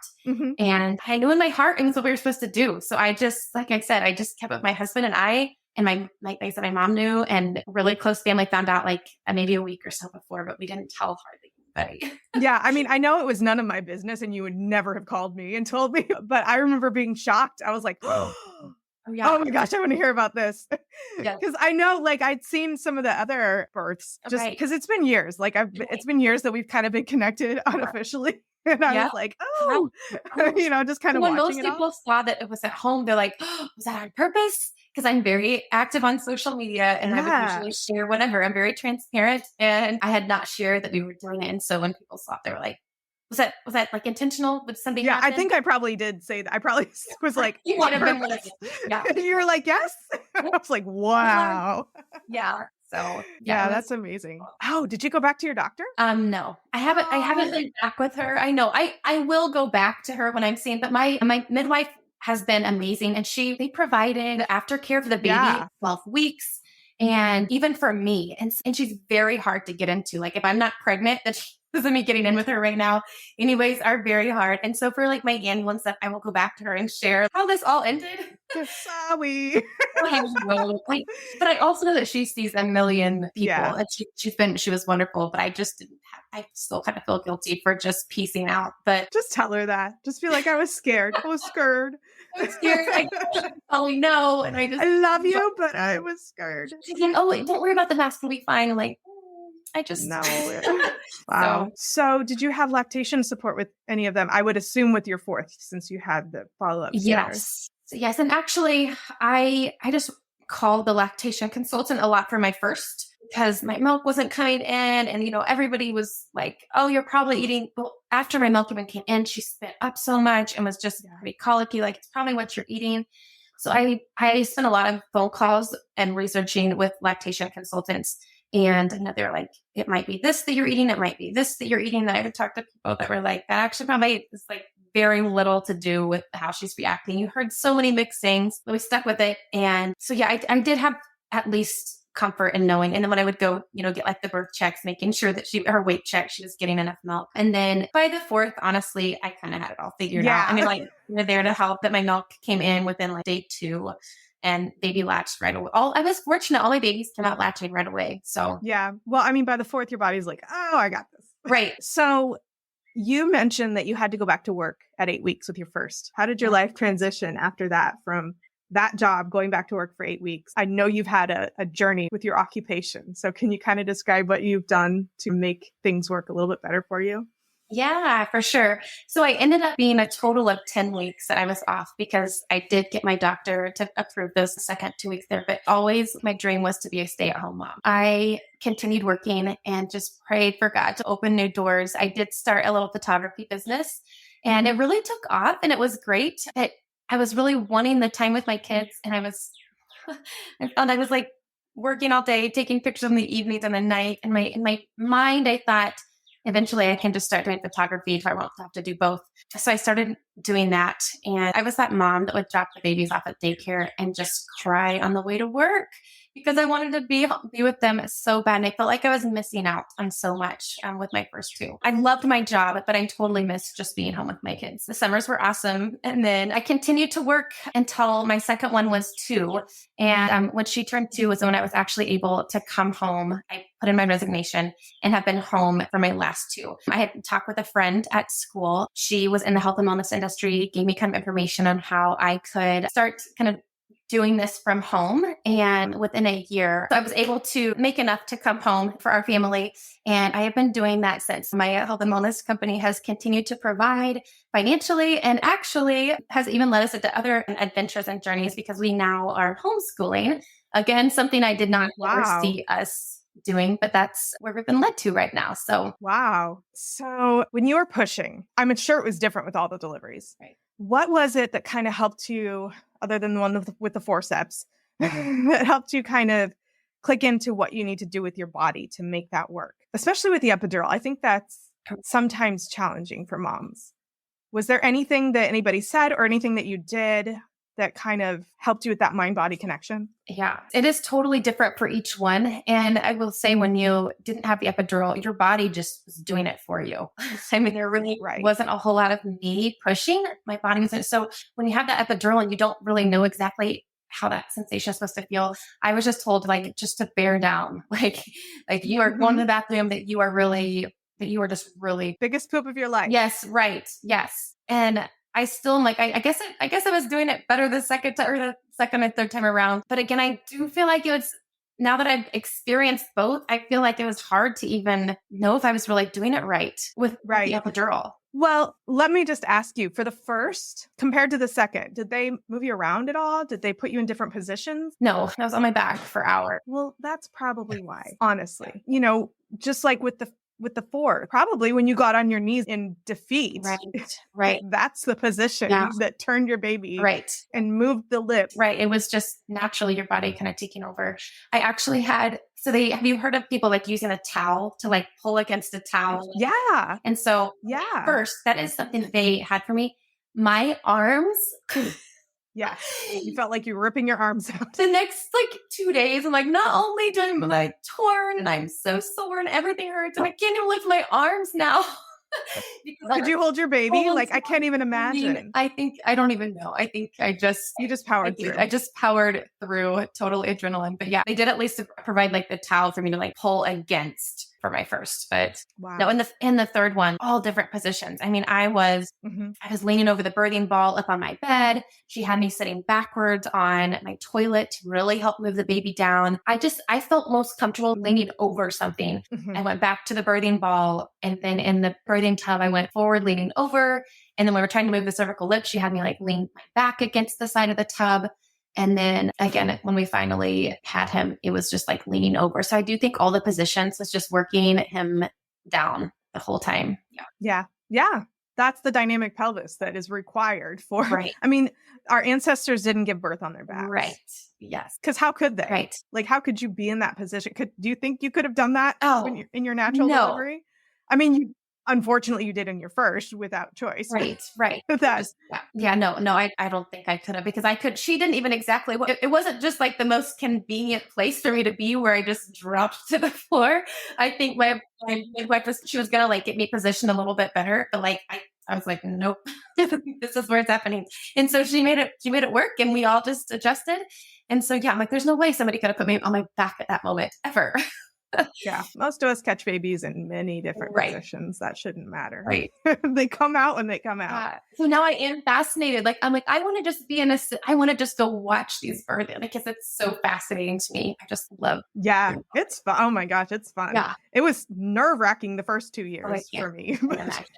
And I knew in my heart it was what we were supposed to do. So I just, like I said, I just kept with my husband and I, and like I said, my mom knew, and really close family found out like maybe a week or so before, but we didn't tell hardly anybody. Yeah. I mean, I know it was none of my business and you would never have called me and told me, but I remember being shocked. I was like, oh my gosh, I want to hear about this. Because I know, like, I'd seen some of the other births just because it's been years. Like, it's been years that we've kind of been connected unofficially. And I was like, just kind of when watching most people saw that it was at home, they're like, was that on purpose? Because I'm very active on social media and I would usually share whatever. I'm very transparent, and I had not shared that we were doing it. And so when people saw it, they were like, was that like intentional? Would something happen? I think I probably did say that. I probably was like, you would have been like, you were like, yes. I was like, wow. Yeah. So that's amazing. Oh, did you go back to your doctor? No, I haven't been back with her. I know I will go back to her when I'm seeing, but my midwife has been amazing. And they provided aftercare for the baby 12 weeks. And even for me, and she's very hard to get into. Like if I'm not pregnant, that she doesn't me getting in with her right now anyways are very hard. And so for like my annual and stuff, I will go back to her and share how this all ended. Sorry. But I also know that she sees a million people and she was wonderful, but I still kind of feel guilty for just piecing out. But just tell her that. Just feel like I was scared. I was scared. I probably know. And I love you, but I was scared. She's like, oh, wait, don't worry about the mask. We'll be fine. I'm like, I just no. Wow. So did you have lactation support with any of them? I would assume with your fourth, since you had the follow-up. Yes. And actually I just called the lactation consultant a lot for my first, because my milk wasn't coming in, and everybody was like, oh, you're probably eating. Well, after my milk even came in, she spit up so much and was just pretty colicky. Like, it's probably what you're eating. So I spent a lot of phone calls and researching with lactation consultants. And they're like, it might be this that you're eating. It might be this that you're eating. And I would talk to people that were like, that actually probably is like very little to do with how she's reacting. You heard so many mixed things, but we stuck with it. And so, I did have at least comfort in knowing. And then when I would go, get like the birth checks, making sure that her weight check, she was getting enough milk. And then by the fourth, honestly, I kind of had it all figured out. I mean, like, they're there to help, that my milk came in within like day 2. And baby latched right away. I was fortunate. All my babies came out latching right away. So well, I mean, by the fourth, your body's like, oh, I got this. Right. So you mentioned that you had to go back to work at 8 weeks with your first. How did your life transition after that, from that job going back to work for 8 weeks? I know you've had a journey with your occupation. So can you kind of describe what you've done to make things work a little bit better for you? Yeah, for sure. So I ended up being a total of 10 weeks that I was off, because I did get my doctor to approve those second 2 weeks there. But always my dream was to be a stay-at-home mom. I continued working and just prayed for God to open new doors. I did start a little photography business, and it really took off, and it was great. I was really wanting the time with my kids, and I found I was like working all day, taking pictures in the evenings and the night. And in my mind, I thought, eventually I can just start doing photography if I won't have to do both. So I started doing that. And I was that mom that would drop the babies off at daycare and just cry on the way to work, because I wanted to be with them so bad. And I felt like I was missing out on so much with my first 2. I loved my job, but I totally missed just being home with my kids. The summers were awesome. And then I continued to work until my second one was 2. And when she turned 2 was when I was actually able to come home. I put in my resignation and have been home for my last 2. I had talked with a friend at school. She was in the health and wellness industry, gave me kind of information on how I could start kind of doing this from home. And within a year, I was able to make enough to come home for our family. And I have been doing that since. My health and wellness company has continued to provide financially, and actually has even led us into other adventures and journeys, because we now are homeschooling. Again, something I did not ever see us doing, but that's where we've been led to right now. So, wow. So when you were pushing, I'm sure it was different with all the deliveries. right. What was it that kind of helped you, other than the one with the forceps, that helped you kind of click into what you need to do with your body to make that work, especially with the epidural? I think that's sometimes challenging for moms. Was there anything that anybody said or anything that you did that kind of helped you with that mind-body connection? Yeah, it is totally different for each one. And I will say, when you didn't have the epidural, your body just was doing it for you. I mean, there really wasn't a whole lot of me pushing. My body wasn't. So when you have that epidural and you don't really know exactly how that sensation is supposed to feel, I was just told, like, just to bear down, like you are going to the bathroom, that you are just really biggest poop of your life. Yes. Right. Yes. And I still am like, I guess I was doing it better the second time, or the second and third time around. But again, I do feel like now that I've experienced both, I feel like it was hard to even know if I was really doing it right with the epidural. Well, let me just ask you, for the first compared to the second, did they move you around at all? Did they put you in different positions? No, I was on my back for hours. Well, that's probably why, honestly. You know, just like with the four, probably when you got on your knees in defeat, right. That's the position that turned your baby and moved the lips. Right. It was just naturally your body kind of taking over. I actually had, have you heard of people like using a towel to like pull against a towel? Yeah. And so first, that is something that they had for me. My arms. Yeah. You felt like you were ripping your arms out. The next 2 days, I'm like, not only do I'm like torn and I'm so sore and everything hurts and I can't even lift my arms now. Could you hold your baby? I can't even imagine. I don't even know. I think you just powered through. I just powered through, total adrenaline. But yeah, they did at least provide the towel for me to pull against for my first. But no, in the third one, all different positions. I mean, I was leaning over the birthing ball up on my bed. She had me sitting backwards on my toilet to really help move the baby down. I felt most comfortable leaning over something. I went back to the birthing ball, and then in the birthing tub, I went forward, leaning over. And then when we were trying to move the cervical lip, she had me lean my back against the side of the tub. And then again, when we finally had him, it was just leaning over. So I do think all the positions was just working him down the whole time. Yeah. That's the dynamic pelvis that is required for, I mean, our ancestors didn't give birth on their backs. Right. Yes. Because how could they? Right. How could you be in that position? Do you think you could have done that when you're in your natural no. delivery? I mean, unfortunately, you did in your first without choice. Right. No, I don't think I could have, because she didn't even exactly, it wasn't just the most convenient place for me to be where I just dropped to the floor. I think my midwife she was going to get me positioned a little bit better, but I was like, nope, this is where it's happening. And so she made it work, and we all just adjusted. And so, I'm there's no way somebody could have put me on my back at that moment ever. Yeah. Most of us catch babies in many different positions. That shouldn't matter. Right. They come out when they come out. So now I am fascinated. I want to just I want to just go watch these birthing, because it's so fascinating to me. I just love. Yeah. It's fun. Oh my gosh. It's fun. Yeah. It was nerve-wracking the first 2 years for me.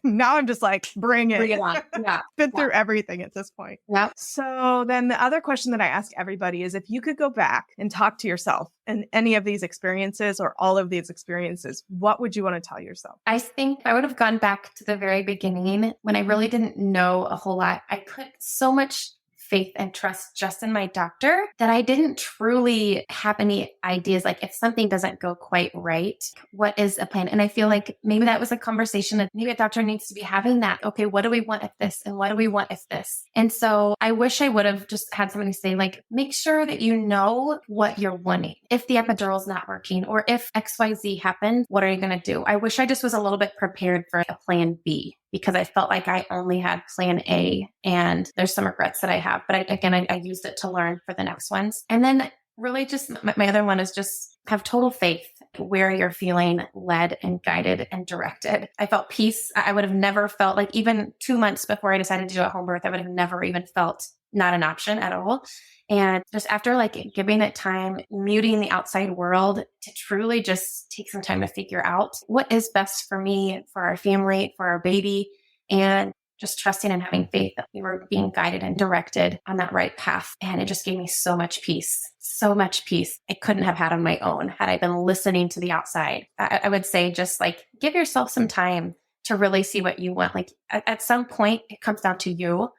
Now I'm just bring it. Bring it on. Yeah. Been through everything at this point. Yeah. So then the other question that I ask everybody is, if you could go back and talk to yourself in any of these experiences or all of these experiences, what would you want to tell yourself? I think I would have gone back to the very beginning when I really didn't know a whole lot. I put so much faith and trust just in my doctor that I didn't truly have any ideas. If something doesn't go quite right, what is a plan? And I feel like maybe that was a conversation that maybe a doctor needs to be having, that, okay, what do we want if this? And what do we want if this? And so I wish I would have just had somebody say, make sure that you know what you're wanting. If the epidural is not working, or if XYZ happens, what are you going to do? I wish I just was a little bit prepared for a plan B, because I felt like I only had plan A, and there's some regrets that I have. But I used it to learn for the next ones. And then really just my other one is just have total faith where you're feeling led and guided and directed. I felt peace. I would have never felt even 2 months before I decided to do a home birth, I would have never even felt not an option at all. And just after giving it time, muting the outside world to truly just take some time to figure out what is best for me, for our family, for our baby, and just trusting and having faith that we were being guided and directed on that right path. And it just gave me so much peace I couldn't have had on my own had I been listening to the outside. I would say just like, give yourself some time to really see what you want. Like at some point, it comes down to you.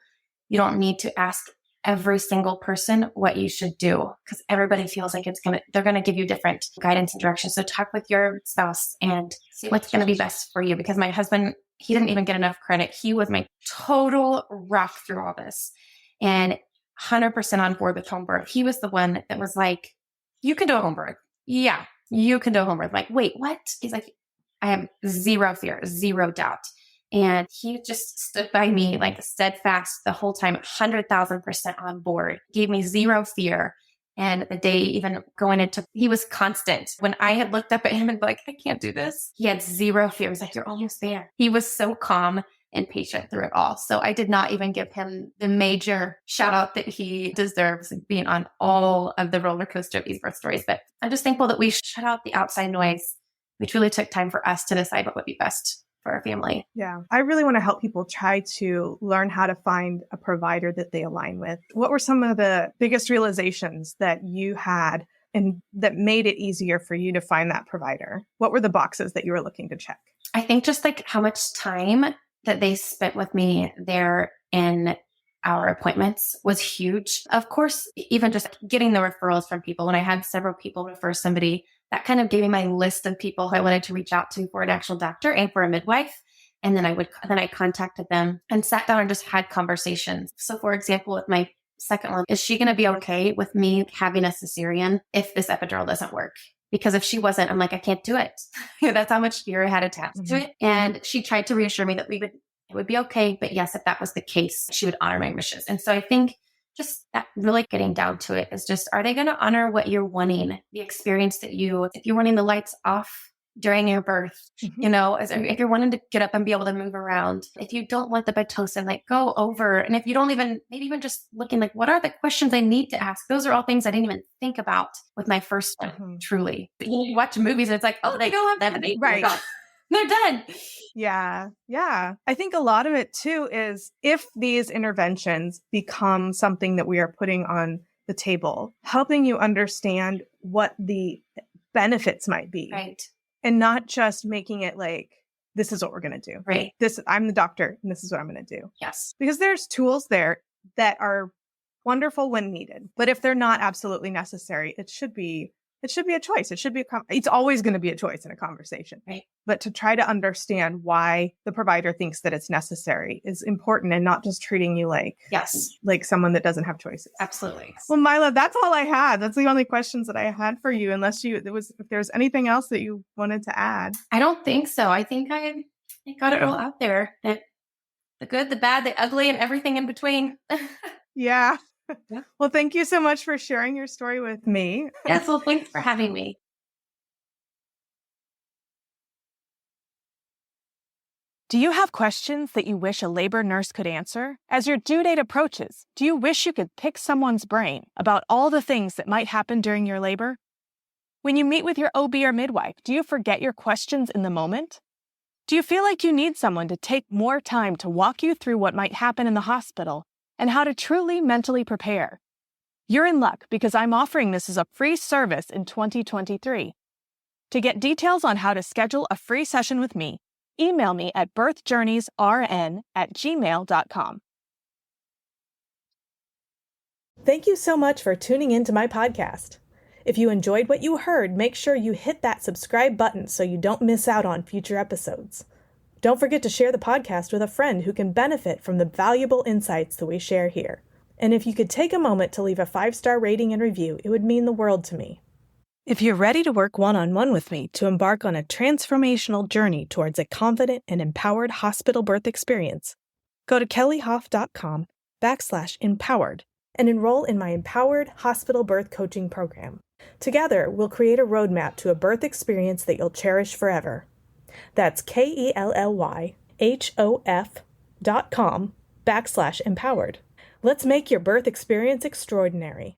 You don't need to ask every single person what you should do because everybody feels like they're going to give you different guidance and direction. So talk with your spouse and see what's going to be best for you. Because my husband, he didn't even get enough credit. He was my total rock through all this and 100% on board with home birth. He was the one that was like, you can do a home birth. Yeah, you can do a home birth. I'm like, wait, what? He's like, I have zero fear, zero doubt. And he just stood by me like steadfast the whole time, 100,000% on board, gave me zero fear. And the day even going into, he was constant. When I had looked up at him and be like, I can't do this, he had zero fear. He was like, you're almost there. He was so calm and patient through it all. So I did not even give him the major shout out that he deserves, being on all of the roller coaster of these birth stories. But I'm just thankful that we shut out the outside noise. We truly took time for us to decide what would be best for our family. Yeah. I really want to help people try to learn how to find a provider that they align with. What were some of the biggest realizations that you had and that made it easier for you to find that provider? What were the boxes that you were looking to check? I think just like how much time that they spent with me there in our appointments was huge. Of course, even just getting the referrals from people. When I had several people refer somebody, that kind of gave me my list of people who I wanted to reach out to for an actual doctor and for a midwife. And then I contacted them and sat down and just had conversations. So for example, with my second one, is she going to be okay with me having a cesarean if this epidural doesn't work? Because if she wasn't, I'm like, I can't do it. That's how much fear I had attached to it. And she tried to reassure me that it would be okay. But yes, if that was the case, she would honor my wishes. And so I think just that really getting down to it is just, are they going to honor what you're wanting? The experience that if you're wanting the lights off during your birth, if you're wanting to get up and be able to move around, if you don't want the Pitocin, like go over. And if you don't maybe even just looking like, what are the questions I need to ask? Those are all things I didn't even think about with my first one, truly. You watch movies and it's like, oh, they go have that. Right. They're done. Yeah. Yeah. I think a lot of it too is if these interventions become something that we are putting on the table, helping you understand what the benefits might be. Right. And not just making it like, this is what we're going to do. Right. I'm the doctor and this is what I'm going to do. Yes. Because there's tools there that are wonderful when needed. But if they're not absolutely necessary, it should be a choice. It should be it's always going to be a choice in a conversation. Right. But to try to understand why the provider thinks that it's necessary is important and not just treating you like someone that doesn't have choices. Absolutely. Well, Mila, that's all I had. That's the only questions that I had for you, if there's anything else that you wanted to add. I don't think so. I think I got it all out there. The good, the bad, the ugly, and everything in between. Yeah. Yeah. Well, thank you so much for sharing your story with me. Yes, well, thanks for having me. Do you have questions that you wish a labor nurse could answer? As your due date approaches, do you wish you could pick someone's brain about all the things that might happen during your labor? When you meet with your OB or midwife, do you forget your questions in the moment? Do you feel like you need someone to take more time to walk you through what might happen in the hospital and how to truly mentally prepare? You're in luck because I'm offering this as a free service in 2023. To get details on how to schedule a free session with me, email me at birthjourneysrn@gmail.com. Thank you so much for tuning into my podcast. If you enjoyed what you heard, make sure you hit that subscribe button so you don't miss out on future episodes. Don't forget to share the podcast with a friend who can benefit from the valuable insights that we share here. And if you could take a moment to leave a 5-star rating and review, it would mean the world to me. If you're ready to work one-on-one with me to embark on a transformational journey towards a confident and empowered hospital birth experience, go to kellyhoff.com/empowered and enroll in my Empowered Hospital Birth Coaching Program. Together, we'll create a roadmap to a birth experience that you'll cherish forever. That's KELLYHOF.com/empowered. Let's make your birth experience extraordinary.